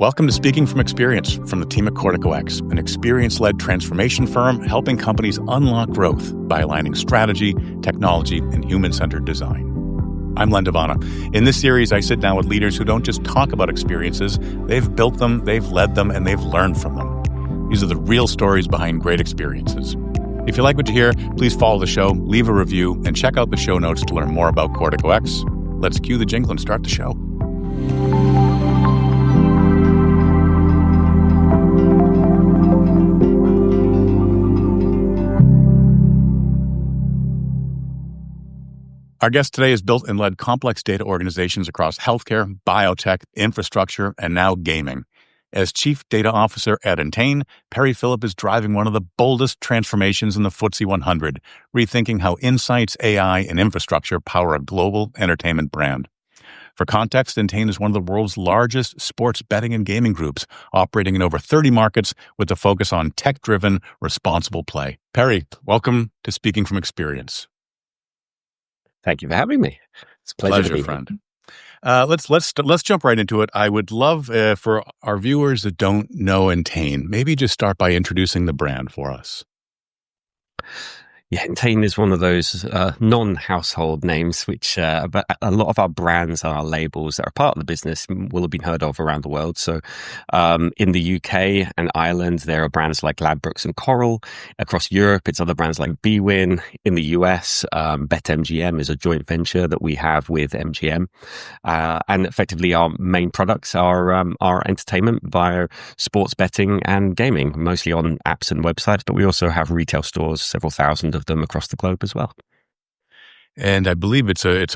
Welcome to Speaking from Experience from the team at CorticoX, an experience-led transformation firm helping companies unlock growth by aligning strategy, technology, and human-centered design. I'm Len Devanna. In this series, I sit down with leaders who don't just talk about experiences, they've built them, they've led them, and they've learned from them. These are the real stories behind great experiences. If you like what you hear, please follow the show, leave a review, and check out the show notes to learn more about CorticoX. Let's cue the jingle and start the show. Our guest today has built and led complex data organizations across healthcare, biotech, infrastructure, and now gaming. As Chief Data Officer at Entain, Philipp is driving one of the boldest transformations in the FTSE 100, rethinking how insights, AI, and infrastructure power a global entertainment brand. For context, Entain is one of the world's largest sports betting and gaming groups, operating in over 30 markets with a focus on tech-driven, responsible play. Perry, welcome to Speaking from Experience. Thank you for having me. It's a pleasure to be friend. Let's jump right into it. I would love for our viewers that don't know Entain, maybe just start by introducing the brand for us. Yeah, Entain is one of those non-household names, which but a lot of our brands and our labels that are part of the business will have been heard of around the world. So in the UK and Ireland, there are brands like Ladbrokes and Coral. Across Europe, it's other brands like bwin. In the US, BetMGM is a joint venture that we have with MGM. And effectively, our main products are entertainment via sports betting and gaming, mostly on apps and websites. But we also have retail stores, several thousand of them across the globe as well. And I believe it's a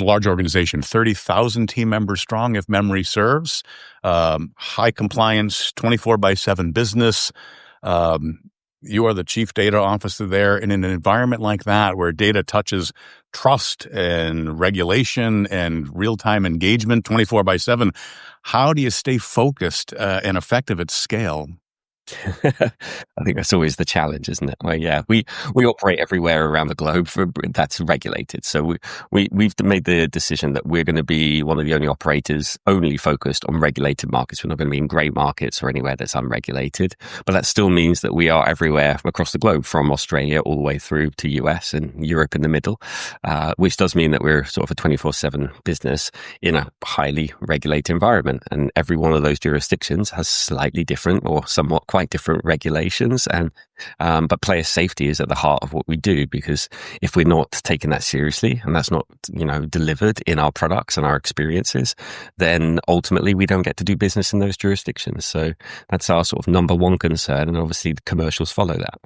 large organization, 30,000 team members strong, if memory serves. High compliance, 24/7 business. You are the chief data officer there. In an environment like that, where data touches trust and regulation and real-time engagement 24/7, how do you stay focused and effective at scale? I think that's always the challenge, isn't it? Well, yeah, we operate everywhere around the globe that's regulated. So we've made the decision that we're going to be one of the only operators only focused on regulated markets. We're not going to be in grey markets or anywhere that's unregulated. But that still means that we are everywhere across the globe, from Australia all the way through to US and Europe in the middle, which does mean that we're sort of a 24/7 business in a highly regulated environment. And every one of those jurisdictions has slightly different or somewhat quite different regulations, and but player safety is at the heart of what we do, because if we're not taking that seriously and that's not delivered in our products and our experiences, then ultimately we don't get to do business in those jurisdictions. So that's our sort of number one concern, and obviously the commercials follow that.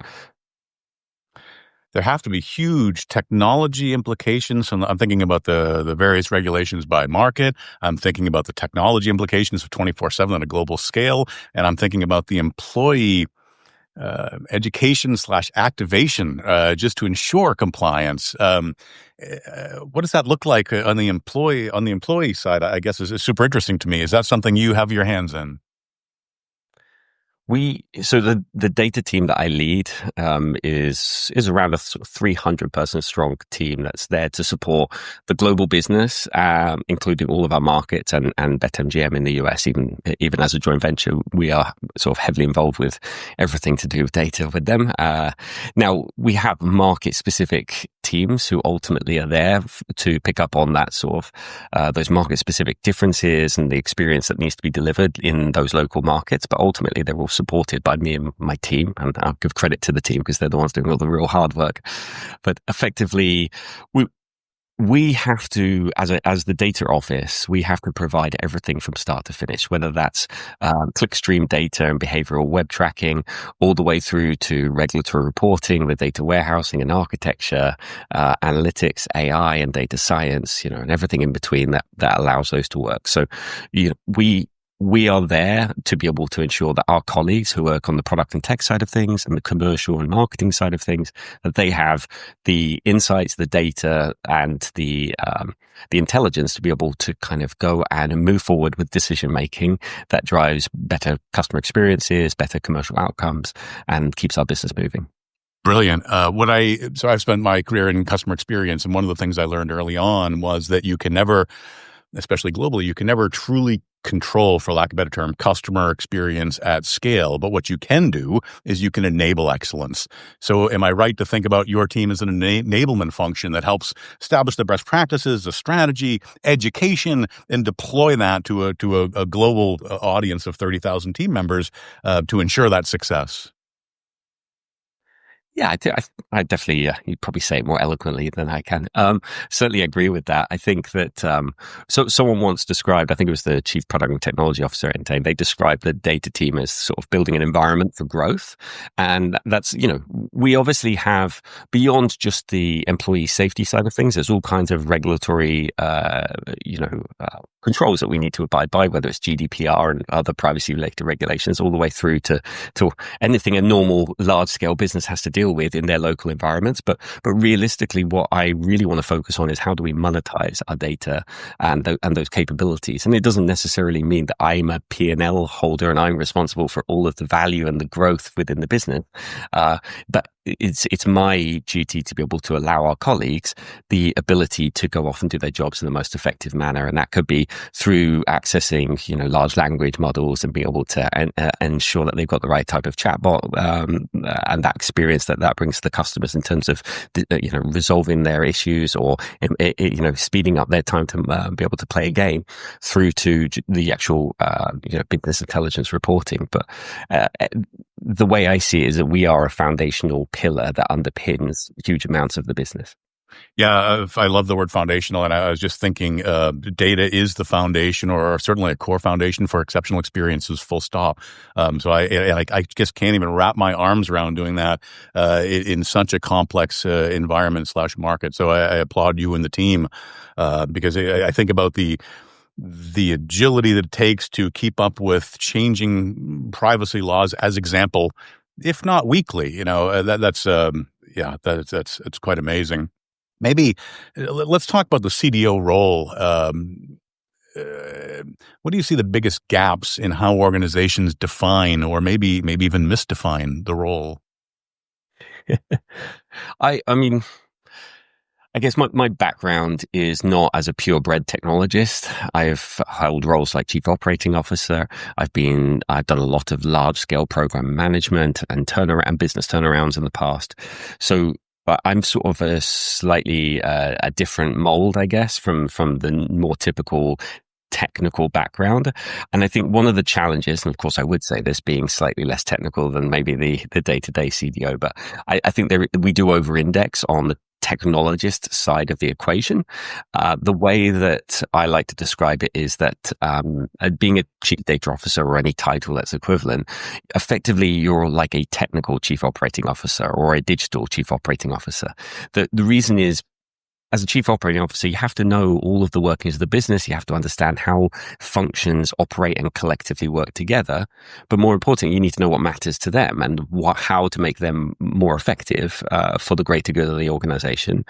There have to be huge technology implications. And I'm thinking about the various regulations by market. I'm thinking about the technology implications of 24/7 on a global scale. And I'm thinking about the employee education/activation just to ensure compliance. What does that look like on the employee side? I guess is super interesting to me. Is that something you have your hands in? So the data team that I lead is around a 300-person strong team that's there to support the global business, including all of our markets and BetMGM in the US. Even as a joint venture, we are sort of heavily involved with everything to do with data with them. Now we have market-specific teams who ultimately are there to pick up on that sort of those market-specific differences and the experience that needs to be delivered in those local markets. But ultimately, they're all supported by me and my team, and I'll give credit to the team because they're the ones doing all the real hard work. But effectively, we have to, as the data office, we have to provide everything from start to finish, whether that's clickstream data and behavioral web tracking, all the way through to regulatory reporting with data warehousing and architecture, analytics, AI, and data science, and everything in between that allows those to work. So, we are there to be able to ensure that our colleagues who work on the product and tech side of things and the commercial and marketing side of things, that they have the insights, the data, and the intelligence to be able to kind of go and move forward with decision making that drives better customer experiences, better commercial outcomes, and keeps our business moving. Brilliant. So I've spent my career in customer experience, and one of the things I learned early on was that you can never, especially globally, you can never truly control, for lack of a better term, customer experience at scale. But what you can do is you can enable excellence. So am I right to think about your team as an enablement function that helps establish the best practices, the strategy, education, and deploy that to a global audience of 30,000 team members to ensure that success? Yeah, I definitely, you'd probably say it more eloquently than I can. Certainly agree with that. I think that, so someone once described, I think it was the chief product and technology officer at Entain, they described the data team as sort of building an environment for growth. And that's, we obviously have, beyond just the employee safety side of things, there's all kinds of regulatory, controls that we need to abide by, whether it's GDPR and other privacy related regulations, all the way through to anything a normal large scale business has to deal with in their local environments. But realistically, what I really want to focus on is how do we monetize our data and those capabilities. And it doesn't necessarily mean that I'm a P&L holder and I'm responsible for all of the value and the growth within the business. But it's my duty to be able to allow our colleagues the ability to go off and do their jobs in the most effective manner. And that could be through accessing, large language models and be able to ensure that they've got the right type of chatbot and that experience that brings to the customers in terms of, resolving their issues or, speeding up their time to be able to play a game, through to the actual, business intelligence reporting. But the way I see it is that we are a foundational pillar that underpins huge amounts of the business. Yeah, I love the word foundational, and I was just thinking data is the foundation, or certainly a core foundation for exceptional experiences, full stop. So I just can't even wrap my arms around doing that in such a complex environment / market. So I applaud you and the team because I think about the agility that it takes to keep up with changing privacy laws, as example, if not weekly. That's quite amazing. Maybe let's talk about the CDO role. What do you see the biggest gaps in how organizations define, or maybe even misdefine, the role? I guess my background is not as a purebred technologist. I've held roles like chief operating officer. I've done a lot of large scale program management and business turnarounds in the past. So I'm sort of a slightly a different mold, I guess, from the more typical technical background. And I think one of the challenges, and of course I would say this being slightly less technical than maybe the day-to-day CDO, but I think we do over-index on the technologist side of the equation. The way that I like to describe it is that being a chief data officer, or any title that's equivalent, effectively you're like a technical chief operating officer or a digital chief operating officer. The reason is, as a chief operating officer, you have to know all of the workings of the business. You have to understand how functions operate and collectively work together. But more importantly, you need to know what matters to them and how to make them more effective for the greater good of the organization.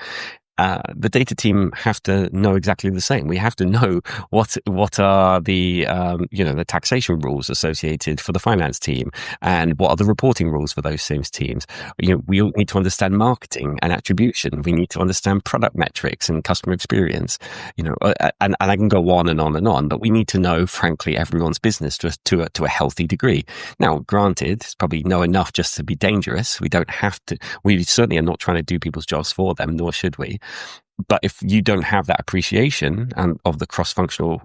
The data team have to know exactly the same. We have to know what are the the taxation rules associated for the finance team, and what are the reporting rules for those same teams. We all need to understand marketing and attribution. We need to understand product metrics and customer experience. And I can go on and on and on. But we need to know, frankly, everyone's business to a healthy degree. Now, granted, it's probably know enough just to be dangerous. We don't have to. We certainly are not trying to do people's jobs for them, nor should we. But if you don't have that appreciation of the cross-functional,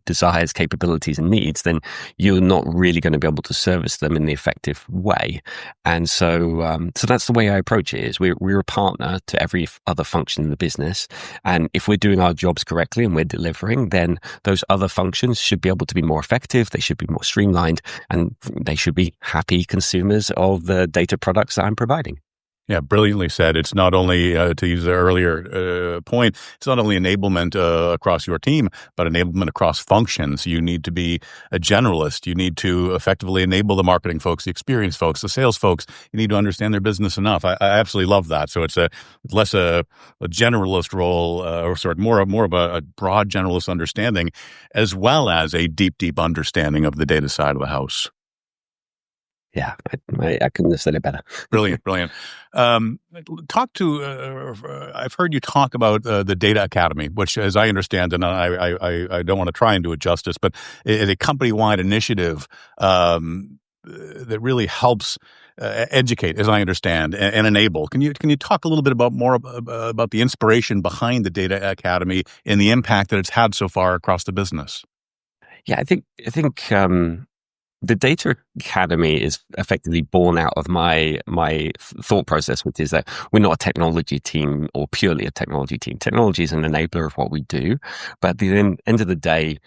desires, capabilities, and needs, then you're not really going to be able to service them in the effective way. And so that's the way I approach it. Is we're a partner to every other function in the business, and if we're doing our jobs correctly and we're delivering, then those other functions should be able to be more effective. They should be more streamlined, and they should be happy consumers of the data products that I'm providing. Yeah, brilliantly said. It's not only, to use the earlier point, it's not only enablement across your team, but enablement across functions. You need to be a generalist. You need to effectively enable the marketing folks, the experience folks, the sales folks. You need to understand their business enough. I absolutely love that. So it's less a generalist role, more of a broad generalist understanding, as well as a deep understanding of the data side of the house. Yeah, I couldn't have said it better. Brilliant, brilliant. I've heard you talk about the Data Academy, which, as I understand, and I don't want to try and do it justice, but it's a company-wide initiative that really helps educate, as I understand, and enable. Can you talk a little bit about the inspiration behind the Data Academy and the impact that it's had so far across the business? Yeah, I think the Data Academy is effectively born out of my thought process, which is that we're not a technology team or purely a technology team. Technology is an enabler of what we do, but at the end of the day,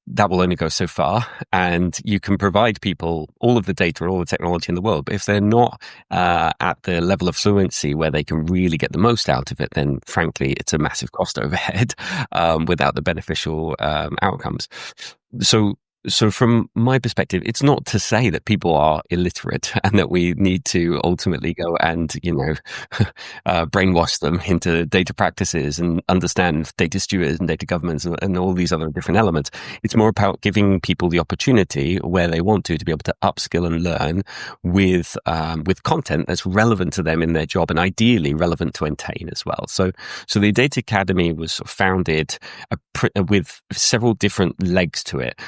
that will only go so far. And you can provide people all of the data, all the technology in the world, but if they're not at the level of fluency where they can really get the most out of it, then frankly, it's a massive cost overhead without the beneficial outcomes. So from my perspective, it's not to say that people are illiterate and that we need to ultimately go and, brainwash them into data practices and understand data stewards and data governance and all these other different elements. It's more about giving people the opportunity where they want to be able to upskill and learn with content that's relevant to them in their job and ideally relevant to Entain as well. So the Data Academy was founded with several different legs to it.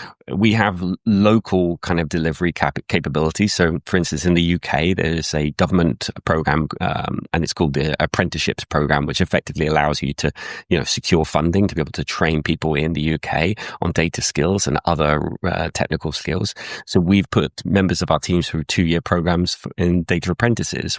We have local kind of delivery capabilities. So, for instance, in the UK, there's a government program, and it's called the Apprenticeships Program, which effectively allows you to, secure funding to be able to train people in the UK on data skills and other technical skills. So we've put members of our teams through 2-year programs in data apprenticeships.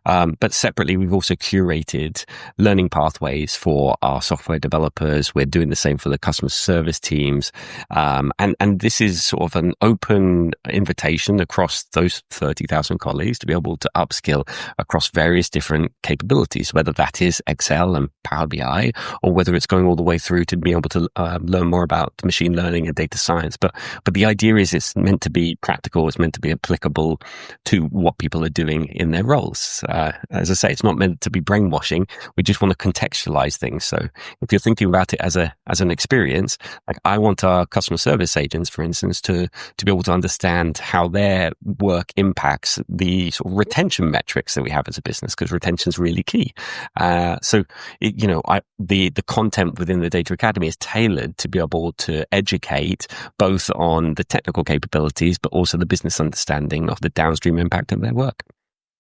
But separately, we've also curated learning pathways for our software developers. We're doing the same for the customer service teams. And this is sort of an open invitation across those 30,000 colleagues to be able to upskill across various different capabilities, whether that is Excel and Power BI, or whether it's going all the way through to be able to learn more about machine learning and data science. But the idea is it's meant to be practical. It's meant to be applicable to what people are doing in their roles. As I say, it's not meant to be brainwashing. We just want to contextualize things. So if you're thinking about it as an experience, like I want our customer service agents, for instance, to be able to understand how their work impacts the sort of retention metrics that we have as a business, because retention is really key. The content within the Data Academy is tailored to be able to educate both on the technical capabilities, but also the business understanding of the downstream impact of their work.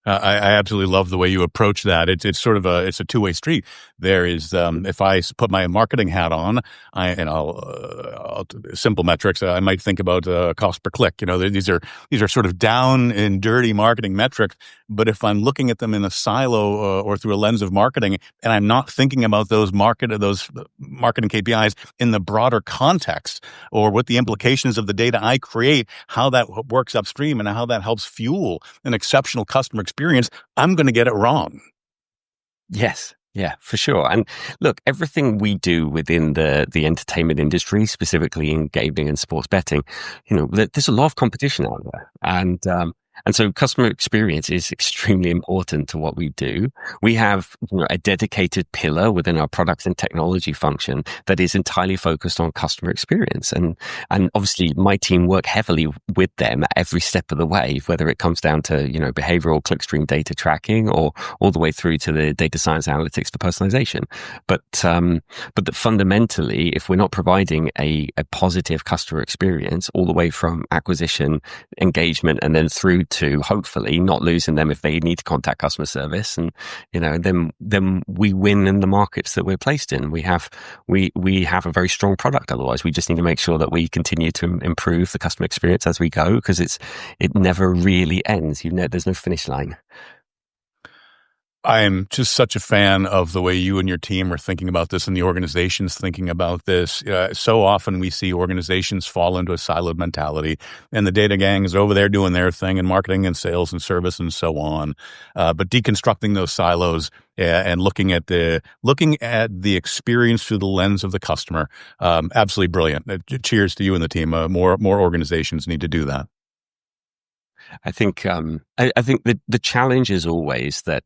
I absolutely love the way you approach that. It's sort of a two-way street. There is, if I put my marketing hat on, I'll simple metrics. I might think about cost per click. These are sort of down and dirty marketing metrics. But if I'm looking at them in a silo or through a lens of marketing, and I'm not thinking about those marketing KPIs in the broader context or what the implications of the data I create, how that works upstream, and how that helps fuel an exceptional customer experience, I'm going to get it wrong. Yes. Yeah, for sure. And look, everything we do within the entertainment industry, specifically in gaming and sports betting, there's a lot of competition out there. And so customer experience is extremely important to what we do. We have a dedicated pillar within our products and technology function that is entirely focused on customer experience. And obviously my team work heavily with them at every step of the way, whether it comes down to, behavioral clickstream data tracking or all the way through to the data science analytics for personalization. But that fundamentally, if we're not providing a positive customer experience all the way from acquisition, engagement, and then through to hopefully not losing them if they need to contact customer service, and then we win in the markets that we're placed in. We have a very strong product. Otherwise, we just need to make sure that we continue to improve the customer experience as we go, because it never really ends. There's no finish line. I am just such a fan of the way you and your team are thinking about this and the organization's thinking about this. So often we see organizations fall into a siloed mentality, and the data gang is over there doing their thing and marketing and sales and service and so on. But deconstructing those silos and looking at the experience through the lens of the customer, absolutely brilliant. Cheers to you and the team. More organizations need to do that. I think I think the challenge is always that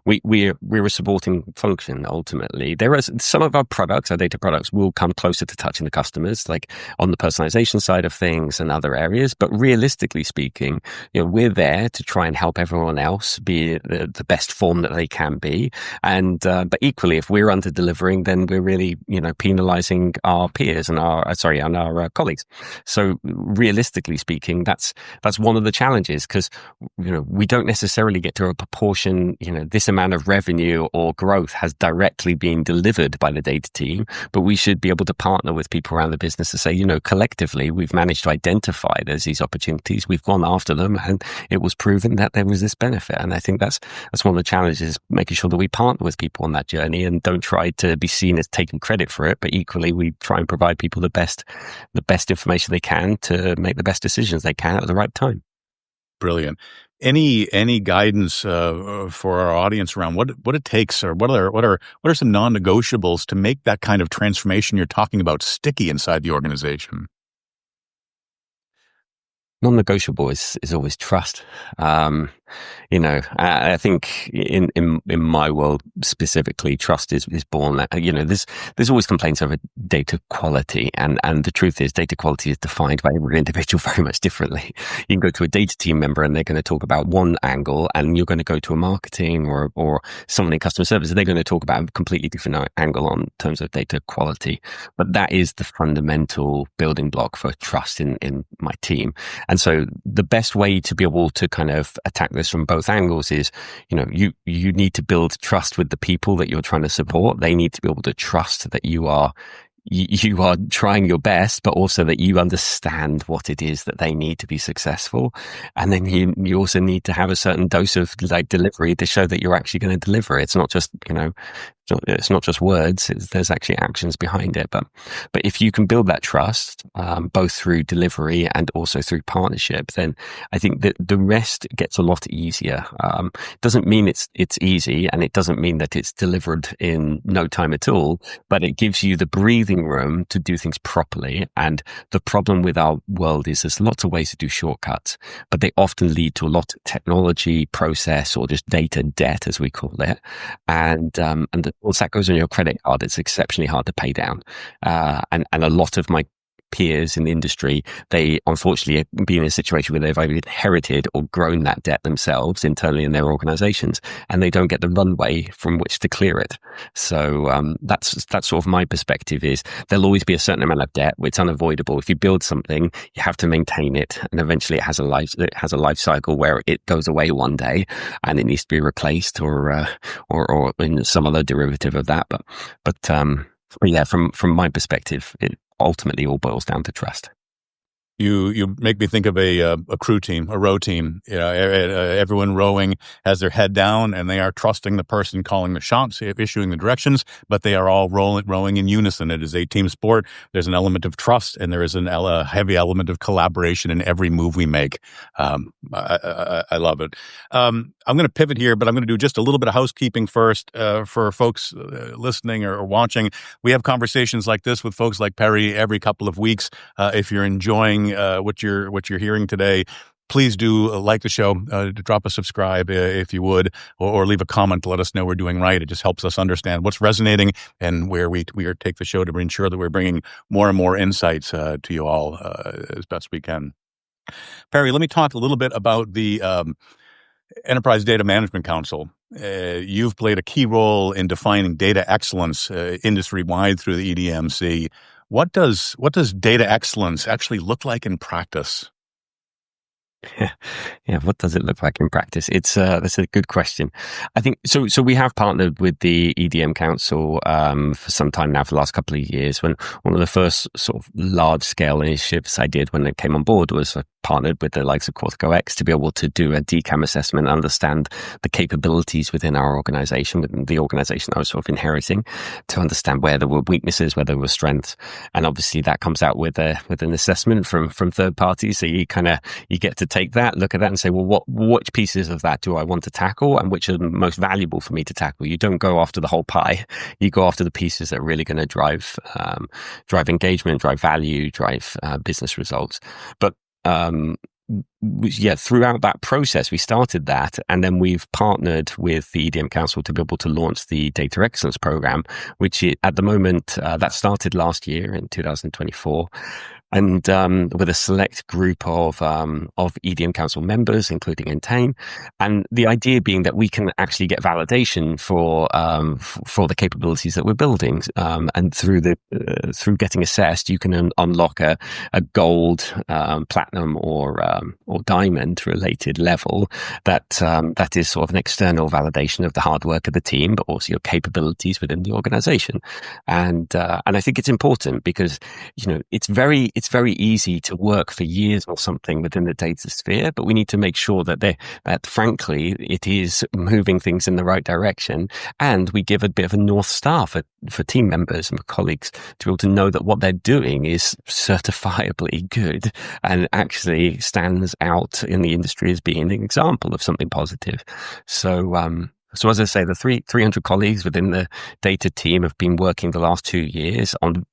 we're a supporting function. Ultimately, there are some of our products, our data products, will come closer to touching the customers, like on the personalization side of things and other areas. But realistically speaking, we're there to try and help everyone else be the best form that they can be. And but equally, if we're under delivering, then we're really penalizing our peers and our colleagues. So realistically speaking, that's one of the challenges, because we don't necessarily get to a proportion, this amount of revenue or growth has directly been delivered by the data team, but we should be able to partner with people around the business to say, collectively we've managed to identify there's these opportunities, we've gone after them, and it was proven that there was this benefit. And I think that's one of the challenges, making sure that we partner with people on that journey and don't try to be seen as taking credit for it, but equally we try and provide people the best information they can to make the best decisions they can at the right time. Brilliant. Any guidance for our audience around what it takes, or what are some non-negotiables to make that kind of transformation you're talking about sticky inside the organization? Non-negotiable is always trust. I think in my world specifically, trust is born. There's always complaints over data quality, and the truth is, data quality is defined by every individual very much differently. You can go to a data team member and they're going to talk about one angle, and you're going to go to a marketing or someone in customer service, and they're going to talk about a completely different angle on terms of data quality. But that is the fundamental building block for trust in my team. And so the best way to be able to kind of attack this from both angles is, you need to build trust with the people that you're trying to support. They need to be able to trust that you are trying your best, but also that you understand what it is that they need to be successful. And then you also need to have a certain dose of delivery to show that you're actually going to deliver. It's not just, it's not just words. There's actually actions behind it. But if you can build that trust, both through delivery and also through partnership, then I think that the rest gets a lot easier. Doesn't mean it's easy, and it doesn't mean that it's delivered in no time at all, but it gives you the breathing room to do things properly. And the problem with our world is there's lots of ways to do shortcuts, but they often lead to a lot of technology, process, or just data debt, as we call it. And once that goes on your credit card, it's exceptionally hard to pay down. And a lot of my peers in the industry, they unfortunately be in a situation where they've either inherited or grown that debt themselves internally in their organizations, and they don't get the runway from which to clear it. So that's sort of my perspective, is there'll always be a certain amount of debt. It's unavoidable. If you build something, you have to maintain it, and eventually it has a life cycle where it goes away one day and it needs to be replaced or in some other derivative of that. But yeah, from my perspective, it ultimately all boils down to trust. You make me think of a crew team, a row team. Everyone rowing has their head down, and they are trusting the person calling the shots, issuing the directions, but they are all rowing in unison. It is a team sport. There's an element of trust, and there is a heavy element of collaboration in every move we make. I love it. I'm going to pivot here, but I'm going to do just a little bit of housekeeping first for folks listening or watching. We have conversations like this with folks like Perry every couple of weeks. If you're enjoying what you're hearing today, please do like the show, drop a subscribe if you would, or leave a comment to let us know we're doing right. It just helps us understand what's resonating and where we take the show to ensure that we're bringing more and more insights to you all as best we can. Perry, let me talk a little bit about the Enterprise Data Management Council. You've played a key role in defining data excellence industry-wide through the EDMC. What does data excellence actually look like in practice? Yeah, what does it look like in practice? That's a good question. I think so. We have partnered with the EDM Council for some time now, for the last couple of years. When one of the first sort of large scale initiatives I did when I came on board was I partnered with the likes of Cortico X to be able to do a DCAM assessment, understand the capabilities within our organization, within the organization I was sort of inheriting, to understand where there were weaknesses, where there were strengths, and obviously that comes out with an assessment from third parties. So you get to take that, look at that, and say, well, which pieces of that do I want to tackle, and which are the most valuable for me to tackle? You don't go after the whole pie. You go after the pieces that are really going to drive engagement, drive value, drive business results. But throughout that process, we started that, and then we've partnered with the EDM Council to be able to launch the Data Excellence Program, which at the moment that started last year in 2024. And with a select group of EDM Council members, including Entain, and the idea being that we can actually get validation for the capabilities that we're building, and through getting assessed, you can unlock a gold, platinum, or diamond related level that is sort of an external validation of the hard work of the team, but also your capabilities within the organization. And I think it's important because it's very easy to work for years or something within the data sphere, but we need to make sure that frankly, it is moving things in the right direction. And we give a bit of a North Star for team members and colleagues to be able to know that what they're doing is certifiably good and actually stands out in the industry as being an example of something positive. So as I say, the 300 colleagues within the data team have been working the last 2 years on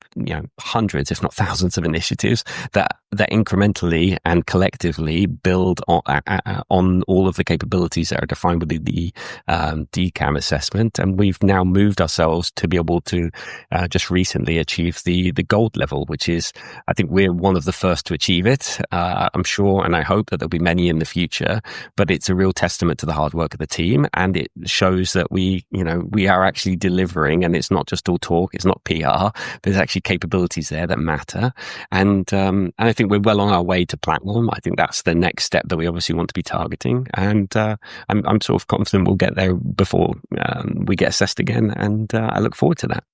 hundreds, if not thousands, of initiatives that incrementally and collectively build on all of the capabilities that are defined within the DCAM assessment. And we've now moved ourselves to be able to just recently achieve the gold level, which is, I think we're one of the first to achieve it. I'm sure, and I hope that there'll be many in the future, but it's a real testament to the hard work of the team, and it shows that we are actually delivering, and it's not just all talk, it's not PR. There's actually capabilities there that matter, and I think we're well on our way to platinum. I think that's the next step that we obviously want to be targeting, and I'm sort of confident we'll get there before we get assessed again, and I look forward to that.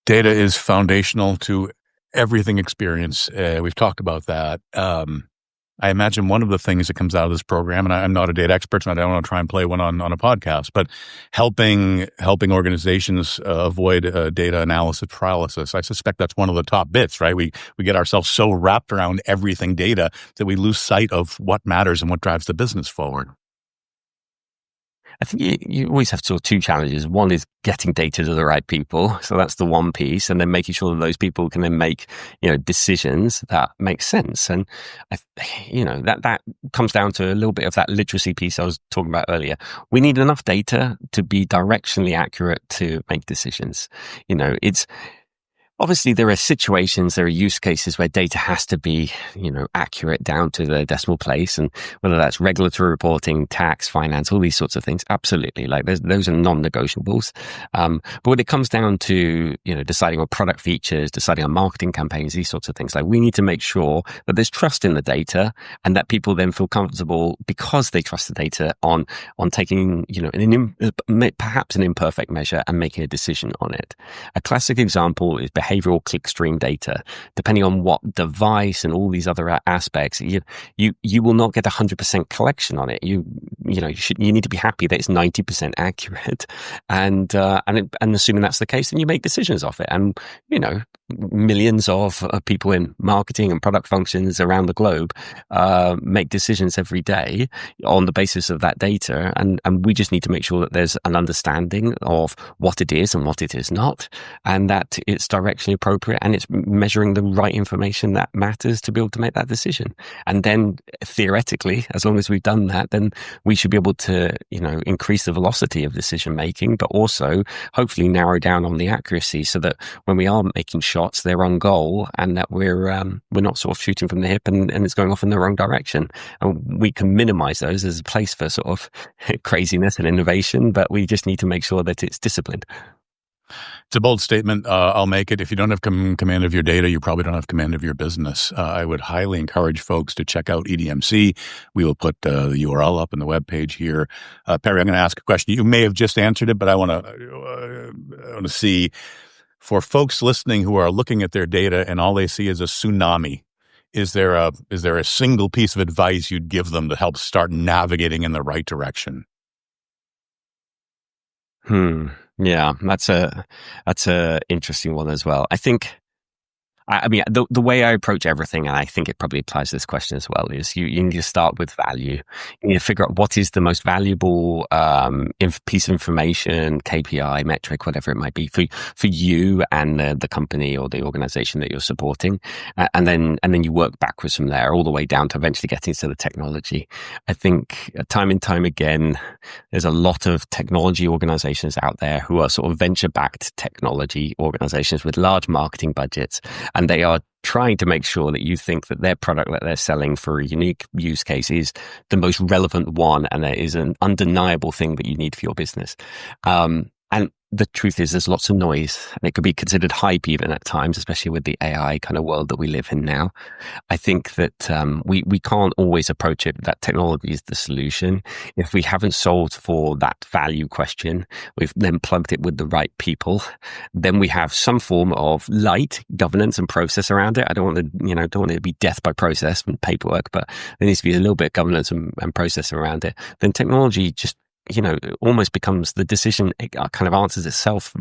Data is foundational to everything experience. We've talked about that. I imagine one of the things that comes out of this program, and I'm not a data expert, so I don't want to try and play one on a podcast, but helping organizations avoid data analysis paralysis. I suspect that's one of the top bits, right? We get ourselves so wrapped around everything data that we lose sight of what matters and what drives the business forward. I think you always have sort of two challenges. One is getting data to the right people. So that's the one piece. And then making sure that those people can then make, decisions that make sense. And, that comes down to a little bit of that literacy piece I was talking about earlier. We need enough data to be directionally accurate to make decisions. It's, obviously, there are situations, there are use cases where data has to be, accurate down to the decimal place, and whether that's regulatory reporting, tax, finance, all these sorts of things, absolutely. Like those are non-negotiables. But when it comes down to, deciding on product features, deciding on marketing campaigns, these sorts of things, like we need to make sure that there's trust in the data, and that people then feel comfortable because they trust the data on taking, perhaps an imperfect measure and making a decision on it. A classic example is behavioral clickstream data. Depending on what device and all these other aspects, you will not get 100% collection on it. You need to be happy that it's 90% accurate, and assuming that's the case, then you make decisions off it. And millions of people in marketing and product functions around the globe make decisions every day on the basis of that data, and we just need to make sure that there's an understanding of what it is and what it is not, and that it's directionally appropriate and it's measuring the right information that matters to be able to make that decision. And then theoretically, as long as we've done that, then we should be able to increase the velocity of decision making, but also hopefully narrow down on the accuracy, so that when we are making shots, they're on goal, and that we're not sort of shooting from the hip and it's going off in the wrong direction. And we can minimize those as a place for sort of craziness and innovation, but we just need to make sure that it's disciplined. It's a bold statement. I'll make it. If you don't have command of your data, you probably don't have command of your business. I would highly encourage folks to check out EDMC. We will put the URL up in the webpage here. Perry, I'm going to ask a question. You may have just answered it, but I want to see, for folks listening who are looking at their data and all they see is a tsunami, is there a single piece of advice you'd give them to help start navigating in the right direction? Yeah, that's a interesting one as well. I think I mean, the way I approach everything, and I think it probably applies to this question as well, is you need to start with value. You need to figure out what is the most valuable piece of information, KPI, metric, whatever it might be for you and the company or the organization that you're supporting, and then you work backwards from there, all the way down to eventually getting to the technology. I think time and time again, there's a lot of technology organizations out there who are sort of venture-backed technology organizations with large marketing budgets. And they are trying to make sure that you think that their product that they're selling for a unique use case is the most relevant one, and it is an undeniable thing that you need for your business. And the truth is there's lots of noise, and it could be considered hype even at times, especially with the AI kind of world that we live in now. I think that we can't always approach it that technology is the solution. If we haven't solved for that value question, we've then plugged it with the right people, then we have some form of light governance and process around it. I don't want it to be death by process and paperwork, but there needs to be a little bit of governance and process around it. Then technology just almost becomes the decision. It kind of answers itself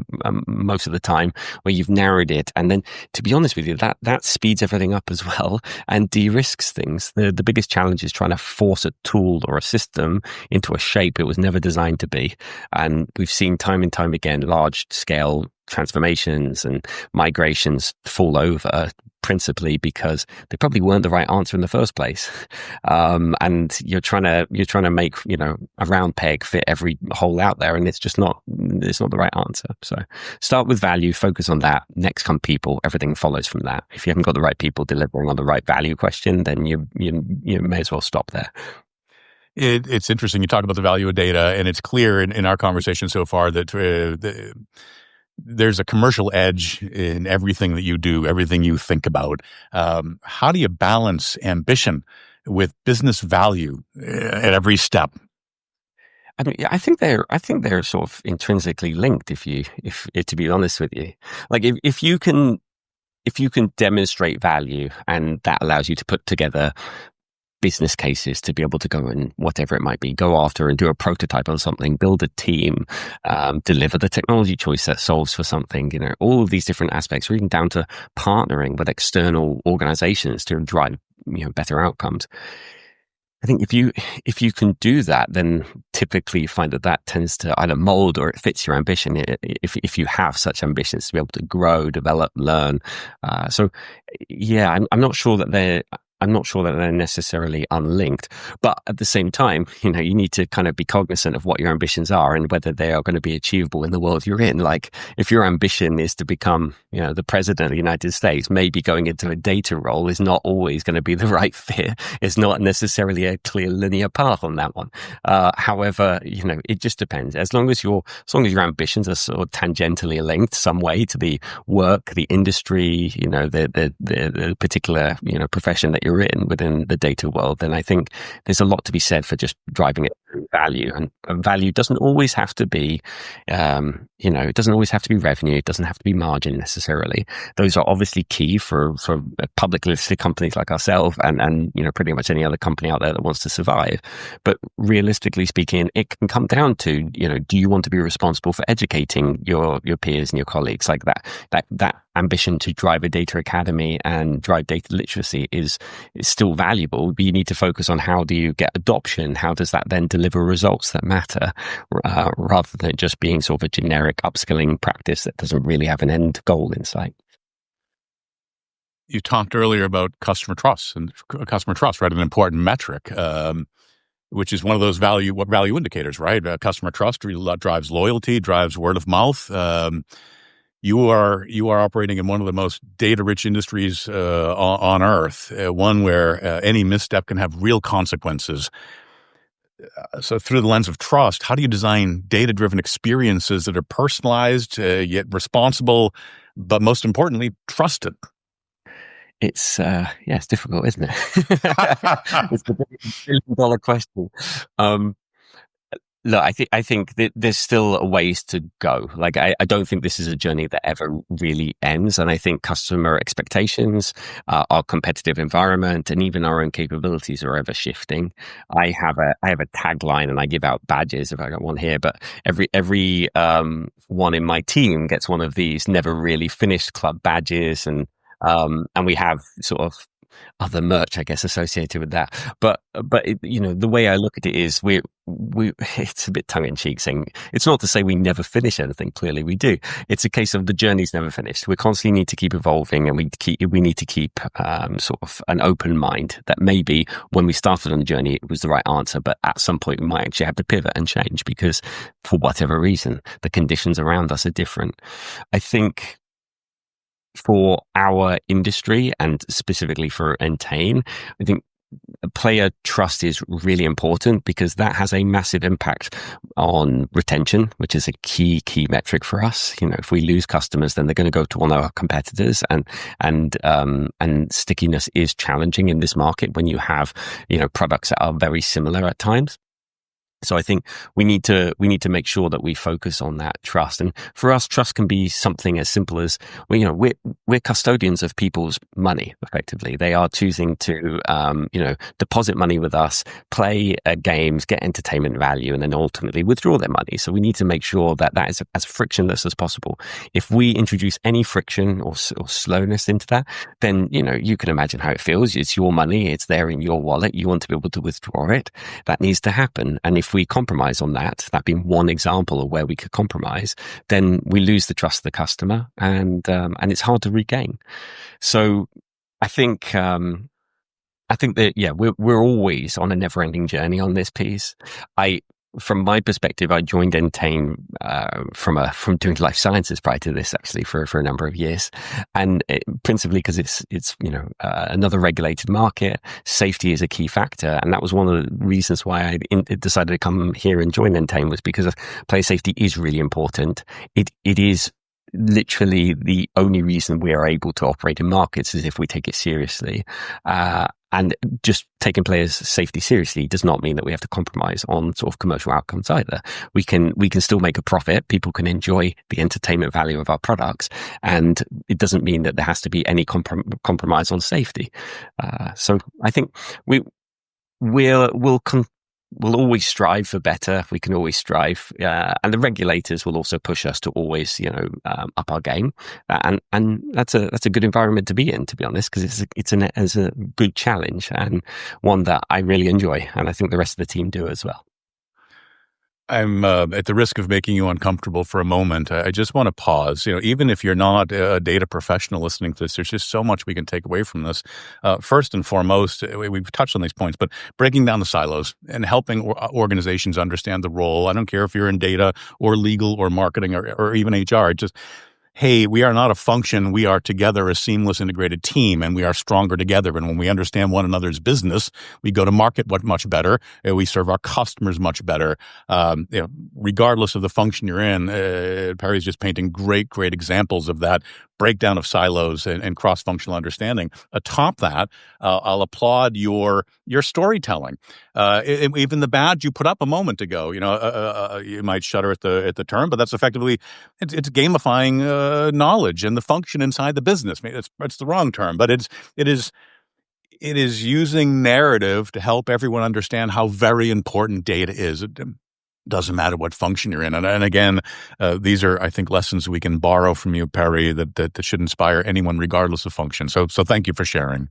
most of the time, where you've narrowed it. And then, to be honest with you, that speeds everything up as well and de-risks things. The biggest challenge is trying to force a tool or a system into a shape it was never designed to be. And we've seen time and time again, large scale transformations and migrations fall over, principally because they probably weren't the right answer in the first place. And you're trying to make, a round peg fit every hole out there, and it's not the right answer. So start with value, focus on that. Next come people, everything follows from that. If you haven't got the right people delivering on the right value question, then you may as well stop there. It's interesting. You talk about the value of data, and it's clear in our conversation so far that there's a commercial edge in everything that you do, everything you think about. How do you balance ambition with business value at every step? I mean, I think they're sort of intrinsically linked. If to be honest with you, like if you can demonstrate value, and that allows you to put together business cases to be able to go and whatever it might be, go after and do a prototype on something, build a team, deliver the technology choice that solves for something, all of these different aspects, or even down to partnering with external organizations to drive, better outcomes. I think if you can do that, then typically you find that tends to either mold or it fits your ambition. If you have such ambitions to be able to grow, develop, learn. So yeah, I'm not sure that they're necessarily unlinked, but at the same time, you need to kind of be cognizant of what your ambitions are and whether they are going to be achievable in the world you're in. Like if your ambition is to become, the president of the United States, maybe going into a data role is not always going to be the right fit. It's not necessarily a clear linear path on that one. However, it just depends. As long as your ambitions are sort of tangentially linked some way to the work, the industry, the particular, profession that you're in within the data world, then I think there's a lot to be said for just driving it through value. And value doesn't always have to be, it doesn't always have to be revenue. It doesn't have to be margin necessarily. Those are obviously key for public listed companies like ourselves and pretty much any other company out there that wants to survive. But realistically speaking, it can come down to, do you want to be responsible for educating your peers and your colleagues? Like that ambition to drive a data academy and drive data literacy is still valuable, but you need to focus on how do you get adoption? How does that then deliver results that matter, rather than just being sort of a generic upskilling practice that doesn't really have an end goal in sight. You talked earlier about customer trust, right? An important metric, which is one of those value indicators, right? Customer trust drives loyalty, drives word of mouth. You are operating in one of the most data-rich industries on Earth, one where any misstep can have real consequences. So through the lens of trust, how do you design data-driven experiences that are personalized, yet responsible, but most importantly, trusted? It's it's difficult, isn't it? It's the $1 billion question. Look, I think that there's still a ways to go. Like, I don't think this is a journey that ever really ends. And I think customer expectations, our competitive environment, and even our own capabilities are ever shifting. I have a tagline, and I give out badges if I got one here, but every one in my team gets one of these never really finished club badges. And And we have sort of other merch, I guess, associated with that. But the way I look at it is we it's a bit tongue in cheek saying it's not to say we never finish anything. Clearly we do. It's a case of the journey's never finished. We constantly need to keep evolving, and we need to keep sort of an open mind that maybe when we started on the journey, it was the right answer, but at some point we might actually have to pivot and change because for whatever reason, the conditions around us are different. I think for our industry and specifically for Entain, I think player trust is really important because that has a massive impact on retention, which is a key metric for us. If we lose customers, then they're going to go to one of our competitors, and stickiness is challenging in this market when you have products that are very similar at times. So I think we need to make sure that we focus on that trust. And for us, trust can be something as simple as we're custodians of people's money. Effectively, they are choosing to deposit money with us, play games, get entertainment value, and then ultimately withdraw their money. So we need to make sure that is as frictionless as possible. If we introduce any friction or slowness into that, then you can imagine how it feels. It's your money. It's there in your wallet. You want to be able to withdraw it. That needs to happen. And if we compromise on that being one example of where we could compromise, then we lose the trust of the customer, and it's hard to regain. So I think that we're always on a never-ending journey on this piece. From my perspective, I joined Entain from doing life sciences prior to this, actually, for a number of years, and principally because it's another regulated market. Safety is a key factor, and that was one of the reasons why I decided to come here and join Entain, was because player safety is really important. It is literally the only reason we are able to operate in markets is if we take it seriously. And just taking players' safety seriously does not mean that we have to compromise on sort of commercial outcomes either. We can still make a profit. People can enjoy the entertainment value of our products, and it doesn't mean that there has to be any compromise on safety. So I think we'll always strive for better. We can always strive, and the regulators will also push us to always, up our game. And that's a good environment to be in, to be honest, because it's a good challenge and one that I really enjoy, and I think the rest of the team do as well. I'm at the risk of making you uncomfortable for a moment. I just want to pause. Even if you're not a data professional listening to this, there's just so much we can take away from this. First and foremost, we've touched on these points, but breaking down the silos and helping organizations understand the role. I don't care if you're in data or legal or marketing or even HR. Just, hey, we are not a function. We are together a seamless integrated team, and we are stronger together. And when we understand one another's business, we go to market much better. We serve our customers much better. Regardless of the function you're in, Perry's just painting great examples of that breakdown of silos and cross-functional understanding. Atop that, I'll applaud your storytelling. Even the badge you put up a moment ago, you might shudder at the term, but that's effectively, it's gamifying knowledge and the function inside the business. Maybe that's the wrong term, but it is using narrative to help everyone understand how very important data is. It doesn't matter what function you're in. And again, these are, I think, lessons we can borrow from you, Perry, that should inspire anyone regardless of function. So thank you for sharing.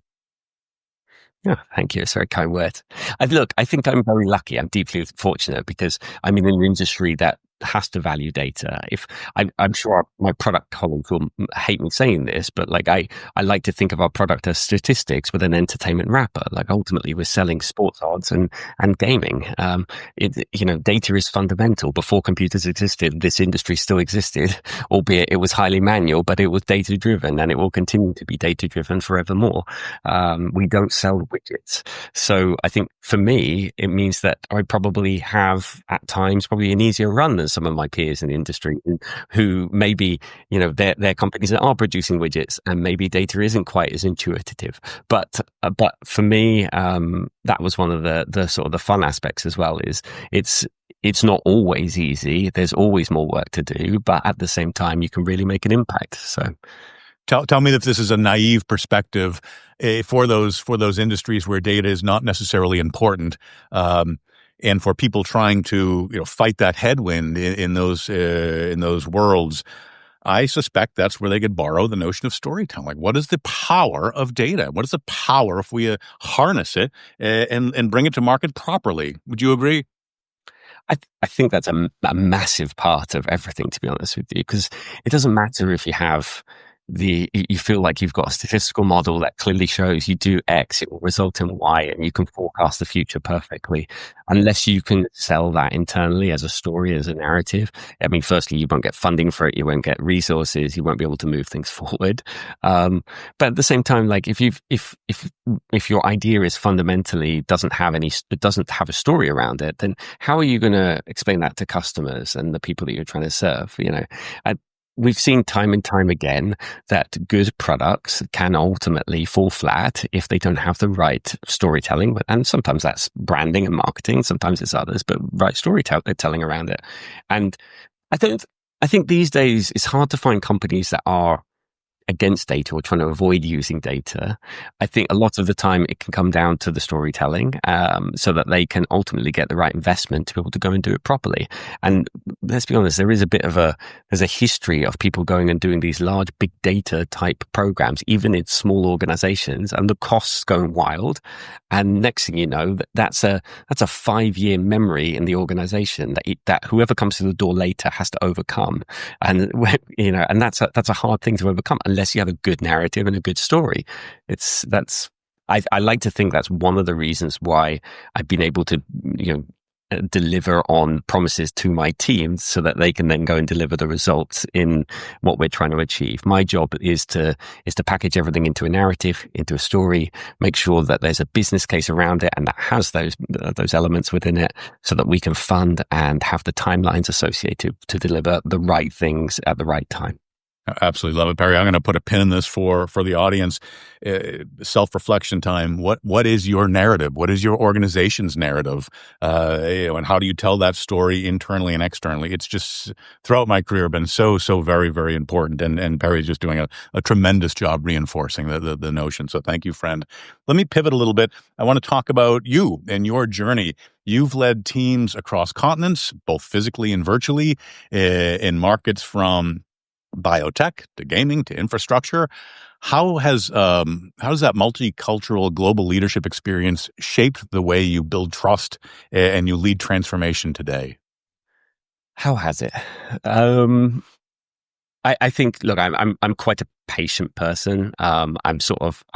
Yeah, thank you. It's very kind words. I think I'm very lucky. I'm deeply fortunate because I'm in an industry that has to value data. I'm sure my product colleagues will hate me saying this, but I like to think of our product as statistics with an entertainment wrapper. Ultimately, we're selling sports odds and gaming. Data is fundamental. Before computers existed, this industry still existed, albeit it was highly manual, but it was data driven, and it will continue to be data driven forevermore. We don't sell widgets. So I think for me, it means that I probably have at times probably an easier run than some of my peers in the industry who maybe, they're companies that are producing widgets and maybe data isn't quite as intuitive. But for me, that was one of the sort of the fun aspects as well, is it's not always easy. There's always more work to do, but at the same time, you can really make an impact. So tell me if this is a naive perspective for those industries where data is not necessarily important. And for people trying to fight that headwind in those worlds, I suspect that's where they could borrow the notion of storytelling. What is the power of data? What is the power if we harness it and bring it to market properly? Would you agree? I think that's a massive part of everything, to be honest with you, because it doesn't matter if you feel like you've got a statistical model that clearly shows you do X, it will result in Y, and you can forecast the future perfectly. Unless you can sell that internally as a story, as a narrative. I mean, firstly, you won't get funding for it, you won't get resources, you won't be able to move things forward. But at the same time, like if your idea is fundamentally doesn't have a story around it, then how are you going to explain that to customers and the people that you're trying to serve? We've seen time and time again that good products can ultimately fall flat if they don't have the right storytelling. And sometimes that's branding and marketing. Sometimes it's others, but right storytelling around it. And I think these days it's hard to find companies that are against data or trying to avoid using data. I think a lot of the time it can come down to the storytelling, so that they can ultimately get the right investment to be able to go and do it properly. And let's be honest, there's a history of people going and doing these large big data type programs, even in small organizations, and the costs going wild. And next thing you know, that's a 5-year memory in the organization that whoever comes through the door later has to overcome. And and that's a hard thing to overcome unless you have a good narrative and a good story. I like to think that's one of the reasons why I've been able to, deliver on promises to my team so that they can then go and deliver the results in what we're trying to achieve. My job is to package everything into a narrative, into a story, make sure that there's a business case around it and that has those elements within it so that we can fund and have the timelines associated to deliver the right things at the right time. Absolutely love it, Perry. I'm going to put a pin in this for the audience. Self-reflection time. What is your narrative? What is your organization's narrative? And how do you tell that story internally and externally? It's just throughout my career been so very, very important. And Perry's just doing a tremendous job reinforcing the notion. So thank you, friend. Let me pivot a little bit. I want to talk about you and your journey. You've led teams across continents, both physically and virtually, in markets from biotech to gaming to infrastructure. How does that multicultural global leadership experience shaped the way you build trust and you lead transformation today? How has it? I think, look, I'm quite a patient person. I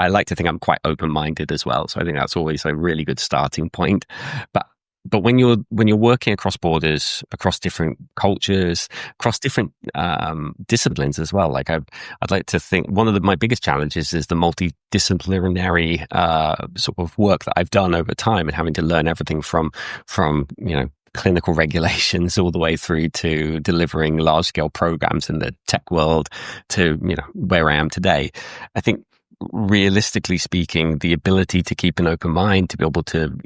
like to think I'm quite open-minded as well. So I think that's always a really good starting point. But when you're working across borders, across different cultures, across different disciplines as well, like I'd like to think one of my biggest challenges is the multidisciplinary sort of work that I've done over time and having to learn everything from clinical regulations all the way through to delivering large scale programs in the tech world to where I am today. I think, realistically speaking, the ability to keep an open mind, to be able to,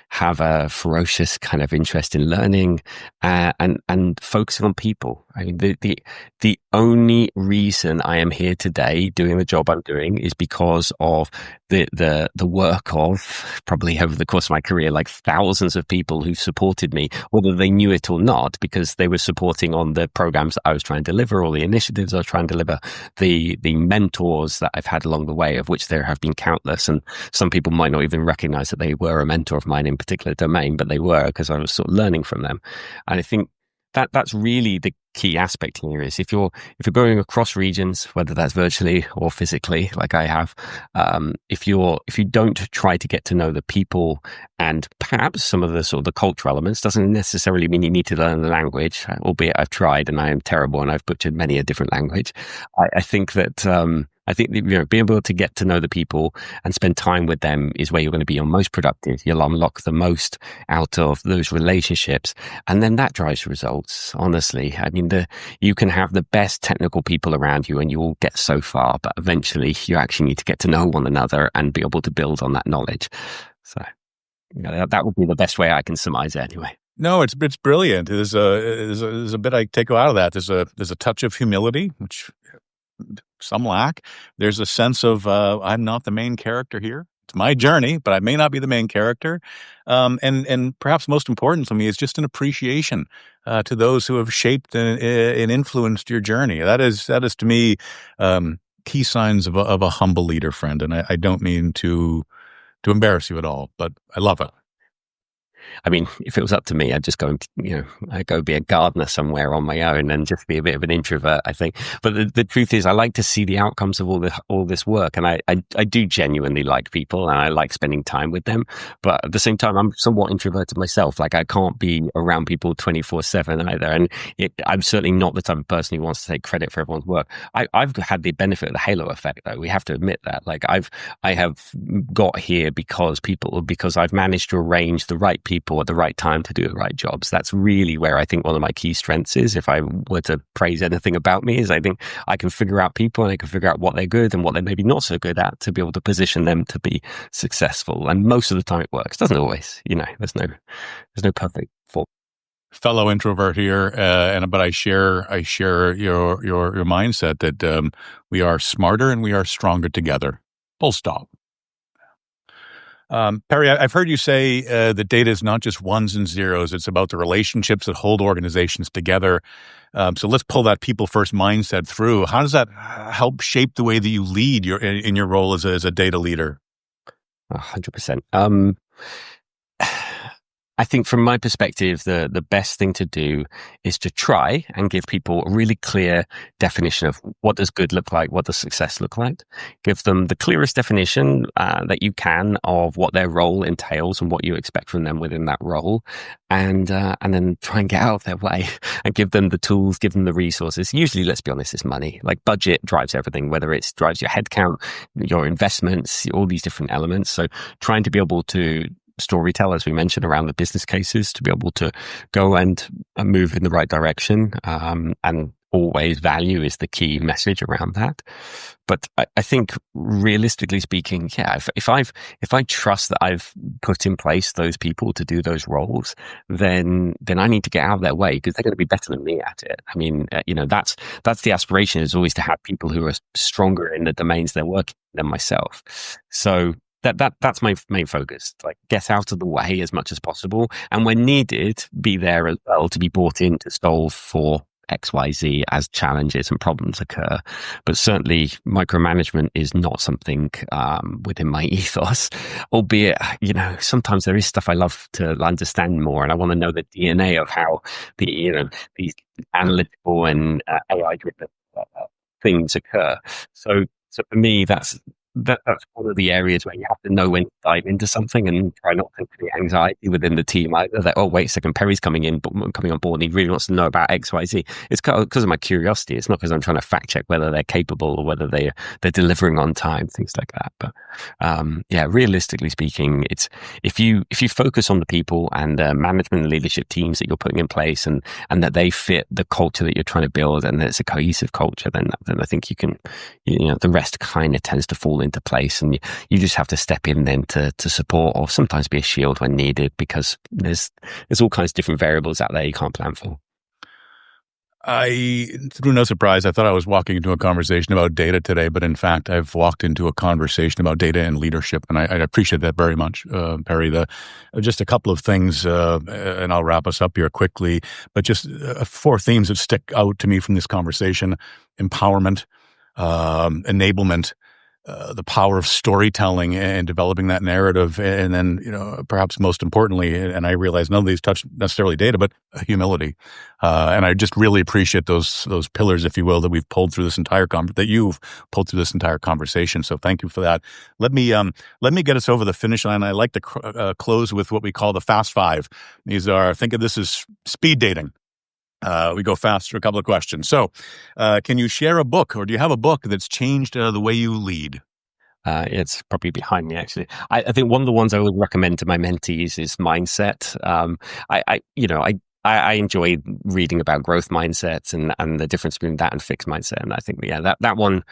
have a ferocious kind of interest in learning, and focusing on people. I mean, the only reason I am here today doing the job I'm doing is because of the work of, probably over the course of my career, like thousands of people who supported me, whether they knew it or not, because they were supporting on the programs that I was trying to deliver, or the initiatives I was trying to deliver, the mentors that I've had along the way, of which there have been countless. And some people might not even recognize that they were a mentor of mine in a particular domain, but they were, because I was sort of learning from them. And I think that's really the key aspect here is if you're going across regions, whether that's virtually or physically, like I have, if you don't try to get to know the people and perhaps some of the sort of the cultural elements, doesn't necessarily mean you need to learn the language, albeit I've tried and I am terrible and I've butchered many a different language. I think that being able to get to know the people and spend time with them is where you're going to be your most productive. You'll unlock the most out of those relationships, and then that drives results. Honestly, I mean, you can have the best technical people around you, and you will get so far, but eventually, you actually need to get to know one another and be able to build on that knowledge. So, that would be the best way I can surmise it, anyway. No, it's brilliant. There's a bit I take out of that. There's a touch of humility, which some lack. There's a sense of I'm not the main character here. It's my journey, but I may not be the main character. And perhaps most important to me is just an appreciation to those who have shaped and influenced your journey. That is to me key signs of a humble leader, friend. And I don't mean to embarrass you at all, but I love it. I mean, if it was up to me, I'd just go and, I'd go be a gardener somewhere on my own and just be a bit of an introvert, I think. But the truth is, I like to see the outcomes of all this work. And I do genuinely like people and I like spending time with them. But at the same time, I'm somewhat introverted myself. Like I can't be around people 24/7 either. And I'm certainly not the type of person who wants to take credit for everyone's work. I've had the benefit of the halo effect, though. We have to admit that. Like I have got here because I've managed to arrange the right people at the right time to do the right jobs. That's really where I think one of my key strengths is. If I were to praise anything about me, is I think I can figure out people and I can figure out what they're good and what they're maybe not so good at to be able to position them to be successful. And most of the time it works. Doesn't always, there's no perfect form. Fellow introvert here, but I share your mindset that we are smarter and we are stronger together. Full stop. Perry, I've heard you say that data is not just ones and zeros. It's about the relationships that hold organizations together. So let's pull that people first mindset through. How does that help shape the way that you lead in your role as a data leader? 100%. I think from my perspective, the best thing to do is to try and give people a really clear definition of what does good look like, what does success look like. Give them the clearest definition that you can of what their role entails and what you expect from them within that role. And then try and get out of their way and give them the tools, give them the resources. Usually, let's be honest, it's money. Like budget drives everything, whether it drives your headcount, your investments, all these different elements. So trying to be able to storytell, as we mentioned, around the business cases to be able to go and move in the right direction. And always value is the key message around that. But I think realistically speaking, if I trust that I've put in place those people to do those roles, then I need to get out of their way because they're going to be better than me at it. I mean, that's the aspiration, is always to have people who are stronger in the domains they're working than myself. So that's my main focus. Like, get out of the way as much as possible, and when needed, be there as well to be brought in to solve for XYZ as challenges and problems occur. But certainly, micromanagement is not something within my ethos. Albeit, sometimes there is stuff I love to understand more, and I want to know the DNA of how these analytical and AI-driven things occur. So for me, that's one of the areas where you have to know when to dive into something and try not to create anxiety within the team either. That, oh, wait a second, Perry's coming on board and he really wants to know about XYZ. It's because of my curiosity. It's not because I'm trying to fact check whether they're capable or whether they're delivering on time, things like that. But realistically speaking, it's if you focus on the people and management and leadership teams that you're putting in place and that they fit the culture that you're trying to build and that it's a cohesive culture, then I think you can, the rest kind of tends to fall into place, and you just have to step in then to support or sometimes be a shield when needed, because there's all kinds of different variables out there you can't plan for. Through no surprise, I thought I was walking into a conversation about data today, but in fact, I've walked into a conversation about data and leadership, and I appreciate that very much, Perry. Just a couple of things, and I'll wrap us up here quickly, but just 4 themes that stick out to me from this conversation: empowerment, enablement, the power of storytelling and developing that narrative. And then, perhaps most importantly, and I realize none of these touch necessarily data, but humility. And I just really appreciate those pillars, if you will, that we've pulled through this entire that you've pulled through this entire conversation. So thank you for that. Let me get us over the finish line. I like to close with what we call the Fast Five. These are, think of this as speed dating. We go fast through a couple of questions. So, can you share a book, or do you have a book that's changed the way you lead? It's probably behind me, actually. I think one of the ones I would recommend to my mentees is Mindset. I enjoy reading about growth mindsets and the difference between that and fixed mindset. And I think, that one,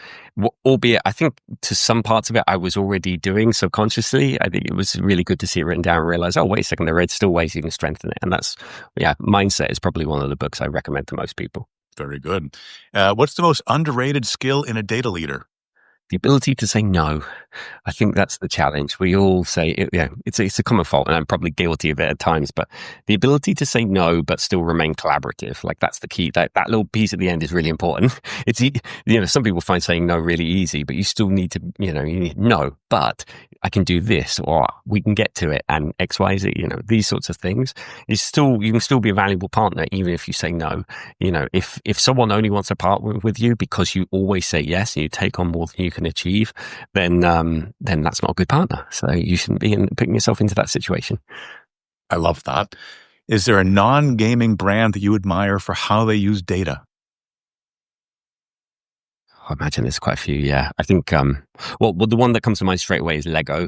albeit I think to some parts of it I was already doing subconsciously, I think it was really good to see it written down and realize, oh, wait a second, there are still ways you can strengthen it. And that's, Mindset is probably one of the books I recommend to most people. Very good. What's the most underrated skill in a data leader? The ability to say no. I think that's the challenge. We all say, it's a common fault, and I'm probably guilty of it at times, but the ability to say no, but still remain collaborative, like that's the key. That little piece at the end is really important. Some people find saying no really easy, but you still need to, you need no, but I can do this, or we can get to it, and X, Y, Z, these sorts of things. You can still be a valuable partner, even if you say no. If someone only wants to partner with you because you always say yes and you take on more than you can achieve, then that's not a good partner. So you shouldn't be putting yourself into that situation. I love that. Is there a non-gaming brand that you admire for how they use data? I imagine there's quite a few. Yeah, I think. Well, the one that comes to mind straight away is Lego.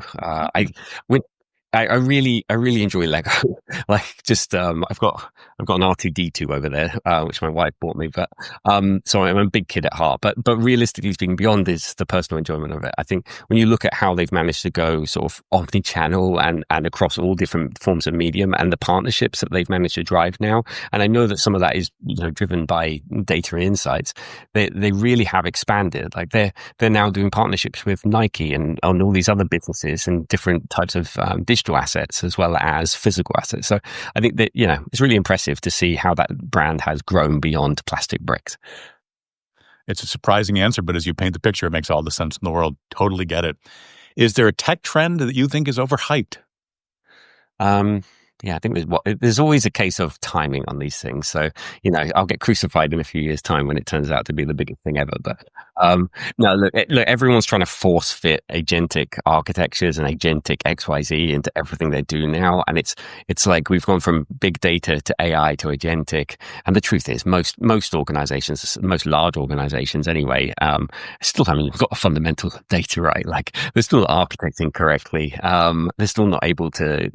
I really enjoy Lego. I've got an R2-D2 over there, which my wife bought me. But so I'm a big kid at heart. But realistically speaking, beyond is the personal enjoyment of it. I think when you look at how they've managed to go sort of omni-channel and across all different forms of medium, and the partnerships that they've managed to drive now, and I know that some of that is driven by data and insights. They really have expanded. Like they're now doing partnerships with Nike and on all these other businesses and different types of digital assets as well as physical assets. So I think that, it's really impressive to see how that brand has grown beyond plastic bricks. It's a surprising answer, but as you paint the picture, it makes all the sense in the world. Totally get it. Is there a tech trend that you think is overhyped? I think there's always a case of timing on these things. So, I'll get crucified in a few years' time when it turns out to be the biggest thing ever. But no, look, everyone's trying to force fit agentic architectures and agentic XYZ into everything they do now. And it's like we've gone from big data to AI to agentic. And the truth is most organizations, most large organizations anyway, still haven't got a fundamental data right. Like they're still architecting correctly. They're still not able to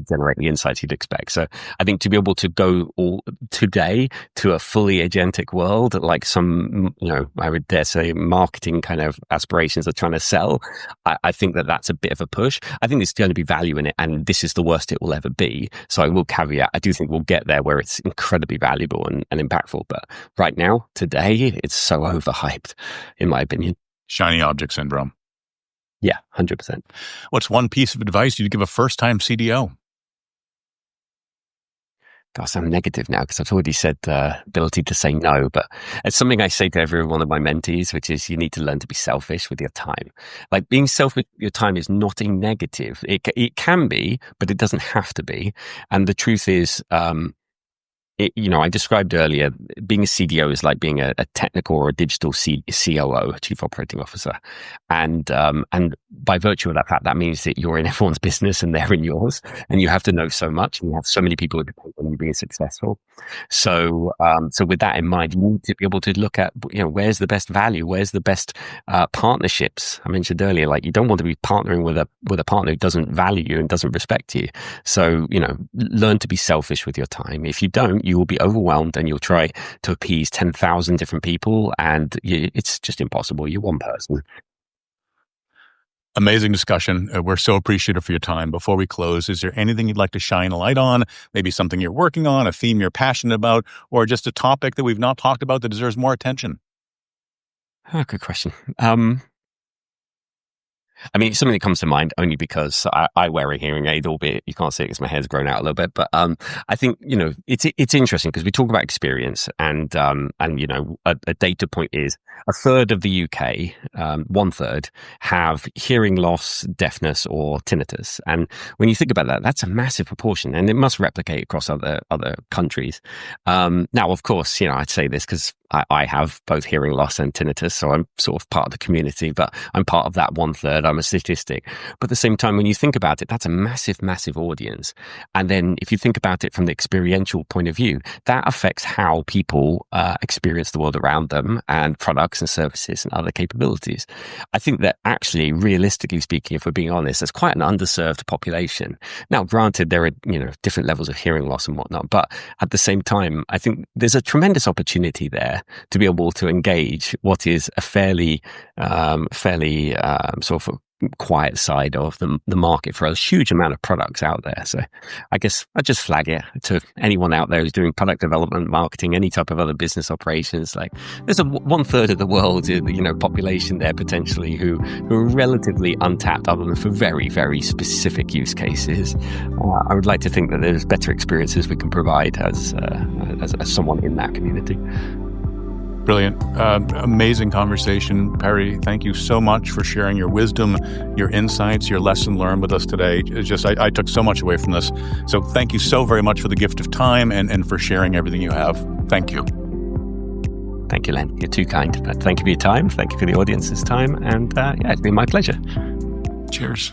generate the insights you'd expect. So I think to be able to go all today to a fully agentic world, like some, I would dare say marketing kind of aspirations are trying to sell, I think that's a bit of a push. I think there's going to be value in it, and this is the worst it will ever be. So I will caveat, I do think we'll get there where it's incredibly valuable and impactful. But right now, today, it's so overhyped, in my opinion. Shiny object syndrome. Yeah, 100%. What's one piece of advice you'd give a first-time CDO? Gosh, I'm negative now because I've already said ability to say no, but it's something I say to every one of my mentees, which is you need to learn to be selfish with your time. Like being selfish with your time is not a negative. It can be, but it doesn't have to be. And the truth is, I described earlier, being a CDO is like being a technical or a digital COO, Chief Operating Officer. And by virtue of that fact, that means that you're in everyone's business and they're in yours, and you have to know so much, and you have so many people who depend on you being successful. So with that in mind, you need to be able to look at, where's the best value? Where's the best partnerships? I mentioned earlier, like you don't want to be partnering with a partner who doesn't value you and doesn't respect you. So, learn to be selfish with your time. If you don't, you will be overwhelmed and you'll try to appease 10,000 different people, and it's just impossible. You're one person. Amazing discussion. We're so appreciative for your time. Before we close, is there anything you'd like to shine a light on? Maybe something you're working on, a theme you're passionate about, or just a topic that we've not talked about that deserves more attention? Oh, good question. Something that comes to mind only because I wear a hearing aid, albeit you can't see it because my hair's grown out a little bit. But I think, it's interesting because we talk about experience and a data point is a third of the UK, 1/3 have hearing loss, deafness or tinnitus. And when you think about that, that's a massive proportion and it must replicate across other countries. Now, of course, I'd say this because I have both hearing loss and tinnitus, so I'm sort of part of the community, but I'm part of that 1/3. I'm a statistic. But at the same time, when you think about it, that's a massive, massive audience. And then if you think about it from the experiential point of view, that affects how people experience the world around them and products and services and other capabilities. I think that actually, realistically speaking, if we're being honest, there's quite an underserved population. Now, granted, there are, different levels of hearing loss and whatnot, but at the same time, I think there's a tremendous opportunity there to be able to engage what is a fairly sort of quiet side of the market for a huge amount of products out there. So I guess I just flag it to anyone out there who's doing product development, marketing, any type of other business operations. Like there's a 1/3 of the world, population there potentially who are relatively untapped other than for very, very specific use cases. I would like to think that there's better experiences we can provide as someone in that community. Brilliant. Amazing conversation. Perry, thank you so much for sharing your wisdom, your insights, your lesson learned with us today. It's just, I took so much away from this. So thank you so very much for the gift of time and for sharing everything you have. Thank you. Thank you, Len. You're too kind. Thank you for your time. Thank you for the audience's time. And it's been my pleasure. Cheers.